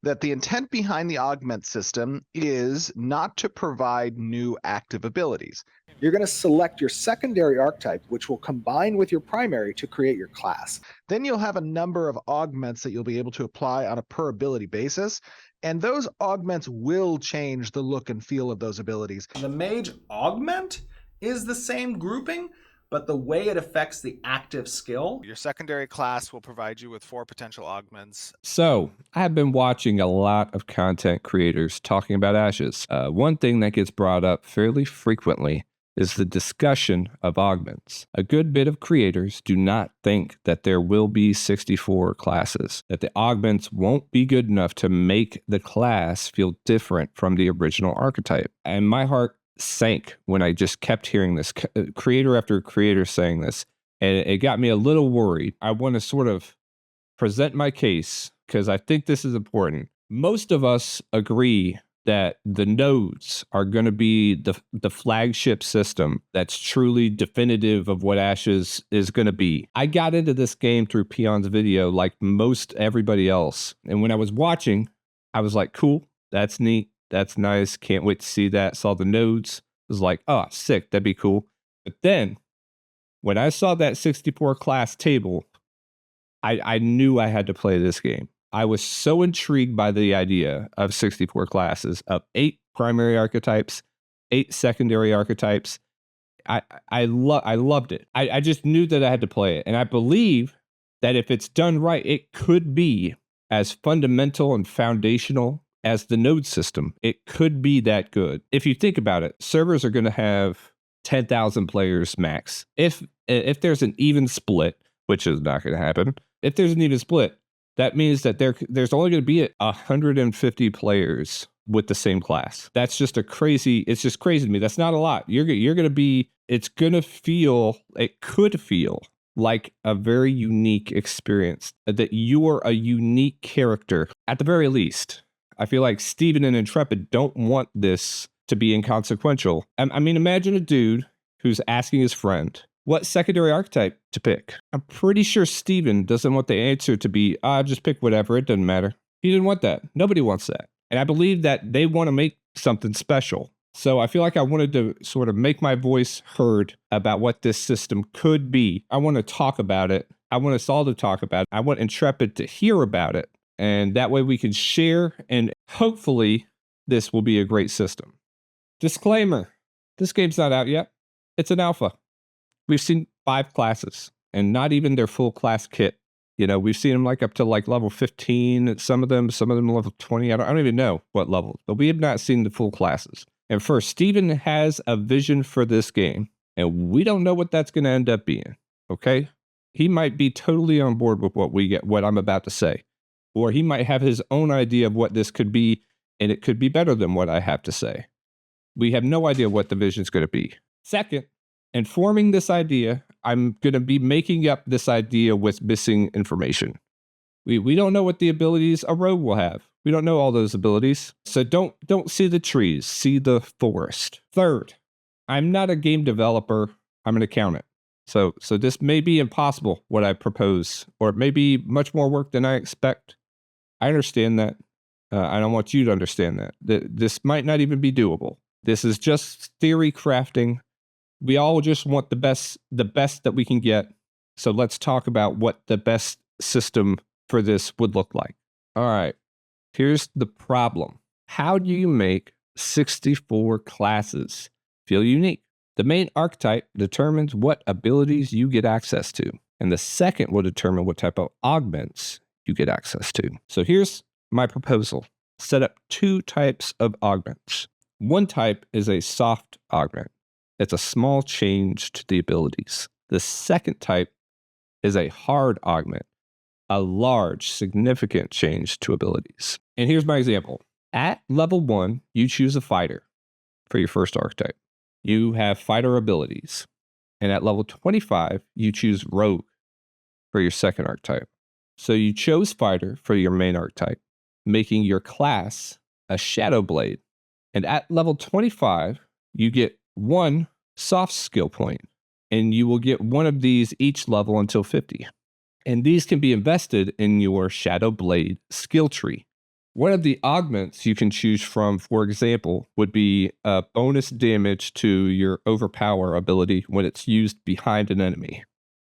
that the intent behind the augment system is not to provide new active abilities. You're going to select your secondary archetype, which will combine with your primary to create your class. Then you'll have a number of augments that you'll be able to apply on a per ability basis, and those augments will change the look and feel of those abilities. The mage augment is the same grouping, but the way it affects the active skill. Your secondary class will provide you with 4 potential augments. So, I've been watching a lot of content creators talking about ashes. One thing that gets brought up fairly frequently is the discussion of augments. A good bit of creators do not think that there will be 64 classes, that the augments won't be good enough to make the class feel different from the original archetype. And my heart sank when I just kept hearing this, creator after creator saying this, and it got me a little worried. I want to sort of present my case because I think this is important. Most of us agree that the nodes are going to be the flagship system that's truly definitive of what Ashes is going to be. I got into this game through Peon's video like most everybody else. And when I was watching, I was like, cool, that's neat, that's nice, can't wait to see that. Saw the nodes, was like, oh, sick, that'd be cool. But then, when I saw that 64 class table, I knew I had to play this game. I was so intrigued by the idea of 64 classes, of 8 primary archetypes, 8 secondary archetypes. I loved it. I just knew that I had to play it. And I believe that if it's done right, it could be as fundamental and foundational as the node system. It could be that good. If you think about it, servers are going to have 10,000 players max. If there's an even split, which is not going to happen, if there's an even split, that means that there's only going to be 150 players with the same class. It's just crazy to me. That's not a lot. You're going to be, it could feel like a very unique experience, that you are a unique character at the very least. I feel like Steven and Intrepid don't want this to be inconsequential. I mean, imagine a dude who's asking his friend what secondary archetype to pick. I'm pretty sure Steven doesn't want the answer to be, just pick whatever, it doesn't matter. He didn't want that. Nobody wants that. And I believe that they want to make something special. So I feel like I wanted to sort of make my voice heard about what this system could be. I want to talk about it. I want us all to talk about it. I want Intrepid to hear about it. And that way we can share, and hopefully this will be a great system. Disclaimer, this game's not out yet. It's an alpha. We've seen 5 classes, and not even their full class kit. You know, we've seen them like up to like level 15, some of them level 20. I don't even know what levels, but we have not seen the full classes. And first, Steven has a vision for this game, and we don't know what that's going to end up being, okay? He might be totally on board with what I'm about to say, or he might have his own idea of what this could be, and it could be better than what I have to say. We have no idea what the vision is going to be. Second, in forming this idea, I'm going to be making up this idea with missing information. We don't know what the abilities a rogue will have. We don't know all those abilities. So don't see the trees, see the forest. Third, I'm not a game developer. I'm an accountant. So this may be impossible, what I propose, or it may be much more work than I expect. I understand that. I don't want you to understand that. This might not even be doable. This is just theory crafting. We all just want the best that we can get. So let's talk about what the best system for this would look like. All right, here's the problem. How do you make 64 classes feel unique? The main archetype determines what abilities you get access to, and the second will determine what type of augments you get access to. So here's my proposal. Set up 2 types of augments. One type is a soft augment. It's a small change to the abilities. The second type is a hard augment, a large, significant change to abilities. And here's my example. At level 1, you choose a fighter for your first archetype. You have fighter abilities. And at level 25, you choose rogue for your second archetype. So you chose fighter for your main archetype, making your class a shadow blade. And at level 25, you get 1 soft skill point, and you will get 1 of these each level until 50. And these can be invested in your Shadow Blade skill tree. One of the augments you can choose from, for example, would be bonus damage to your overpower ability when it's used behind an enemy.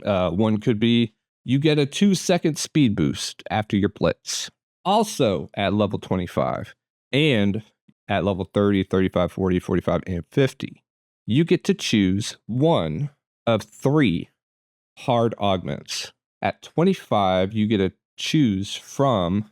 One could be you get a 2-second speed boost after your blitz. Also at level 25 and at level 30, 35, 40, 45, and 50, you get to choose one of 3 hard augments. At 25, you get to choose from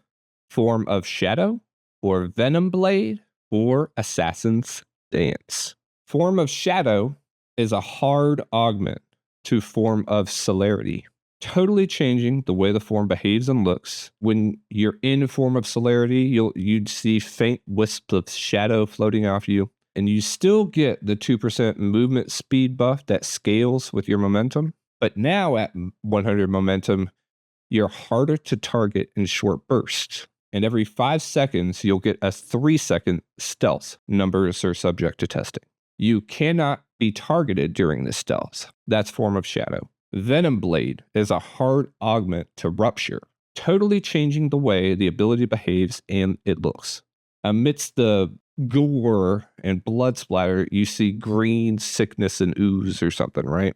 Form of Shadow, or Venom Blade, or Assassin's Dance. Form of Shadow is a hard augment to Form of Celerity, totally changing the way the form behaves and looks. When you're in Form of Celerity, you'd see faint wisps of shadow floating off you, and you still get the 2% movement speed buff that scales with your momentum. But now at 100 momentum, you're harder to target in short bursts. And every 5 seconds, you'll get a 3-second stealth. Numbers are subject to testing. You cannot be targeted during this stealth. That's Form of Shadow. Venom Blade is a hard augment to Rupture, totally changing the way the ability behaves and it looks. Amidst the gore and blood splatter, you see green sickness and ooze or something, right?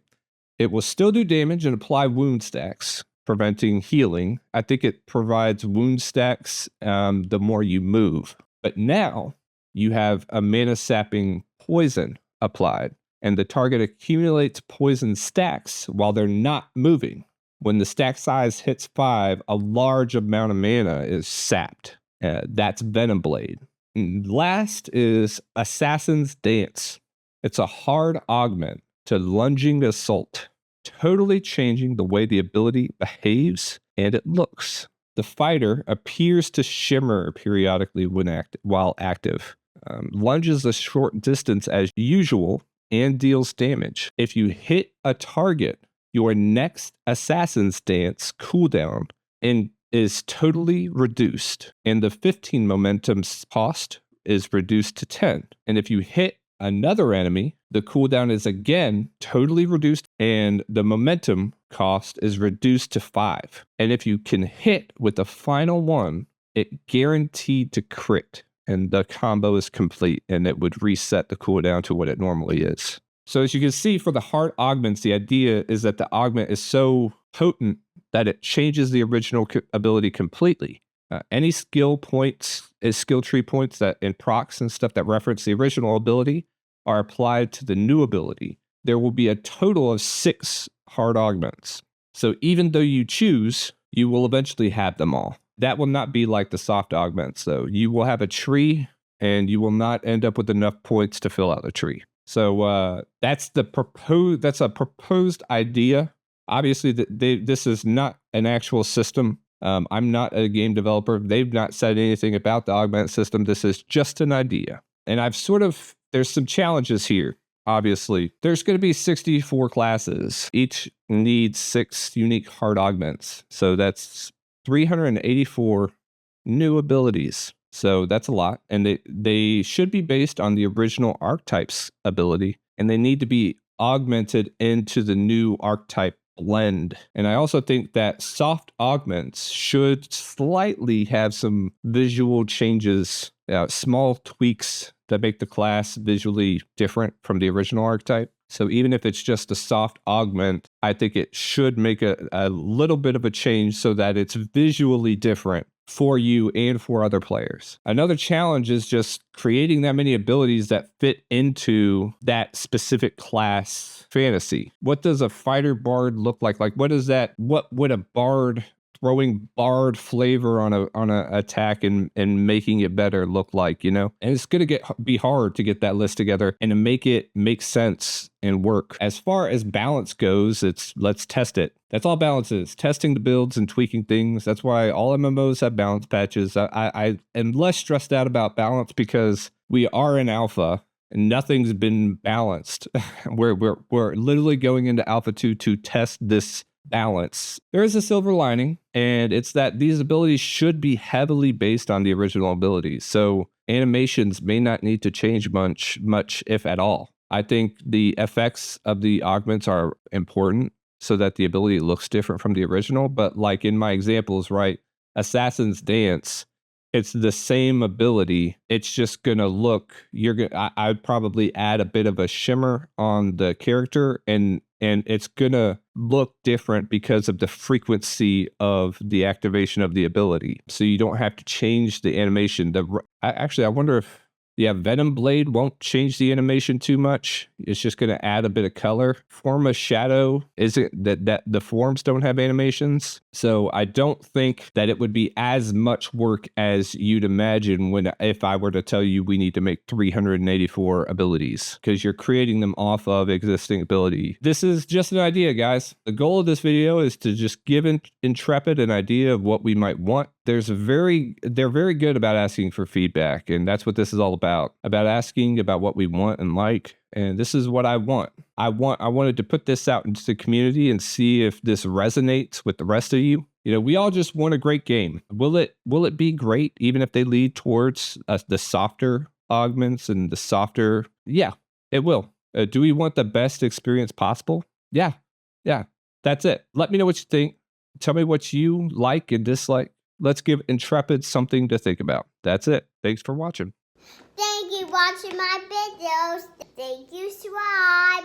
It will still do damage and apply wound stacks, preventing healing. I think it provides wound stacks the more you move. But now you have a mana sapping poison applied, and the target accumulates poison stacks while they're not moving. When the stack size hits 5, a large amount of mana is sapped. That's Venom Blade. And last is Assassin's Dance. It's a hard augment to Lunging Assault, totally changing the way the ability behaves and it looks. The fighter appears to shimmer periodically while active, lunges a short distance as usual, and deals damage. If you hit a target, your next Assassin's Dance cooldown is totally reduced, and the 15 momentum cost is reduced to 10. And if you hit another enemy, the cooldown is again totally reduced, and the momentum cost is reduced to 5. And if you can hit with the final one, it guaranteed to crit, and the combo is complete, and it would reset the cooldown to what it normally is. So as you can see, for the hard augments, the idea is that the augment is so potent that it changes the original ability completely. Any skill tree points that in procs and stuff that reference the original ability are applied to the new ability. There will be a total of 6 hard augments. So even though you choose, you will eventually have them all. That will not be like the soft augments, though. You will have a tree, and you will not end up with enough points to fill out the tree. So that's a proposed idea. Obviously, this is not an actual system. I'm not a game developer. They've not said anything about the augment system. This is just an idea. And there's some challenges here. Obviously, there's going to be 64 classes. Each needs 6 unique hard augments. So that's 384 new abilities. So that's a lot. And they should be based on the original archetype's ability, and they need to be augmented into the new archetype blend. And I also think that soft augments should slightly have some visual changes, small tweaks that make the class visually different from the original archetype. So even if it's just a soft augment, I think it should make a little bit of a change so that it's visually different for you and for other players. Another challenge is just creating that many abilities that fit into that specific class fantasy. What does a fighter bard look like? Like, what would a bard throwing bard flavor on a attack and making it better look like, you know? And it's going to be hard to get that list together and to make it make sense and work. As far as balance goes, let's test it. That's all balance is, testing the builds and tweaking things. That's why all MMOs have balance patches. I am less stressed out about balance because we are in alpha and nothing's been balanced. we're literally going into alpha 2 to test this balance. There is a silver lining, and it's that these abilities should be heavily based on the original abilities. So animations may not need to change much if at all. I think the effects of the augments are important so that the ability looks different from the original. But like in my examples, right, Assassin's Dance, it's the same ability. It's just gonna look. I'd probably add a bit of a shimmer on the character, and it's gonna look different because of the frequency of the activation of the ability. So you don't have to change the animation. Actually, I wonder if Venom Blade won't change the animation too much. It's just going to add a bit of color. Form of Shadow isn't that the forms don't have animations. So I don't think that it would be as much work as you'd imagine if I were to tell you we need to make 384 abilities, because you're creating them off of existing ability. This is just an idea, guys. The goal of this video is to just give Intrepid an idea of what we might want. They're very good about asking for feedback, and that's what this is all about asking about what we want and like. And this is what I want. I wanted to put this out into the community and see if this resonates with the rest of you. You know, we all just want a great game. Will it be great even if they lead towards the softer augments and the softer? Yeah, it will. Do we want the best experience possible? Yeah. That's it. Let me know what you think. Tell me what you like and dislike. Let's give Intrepid something to think about. That's it. Thanks for watching. Thank you for watching my videos. Thank you, subscribe.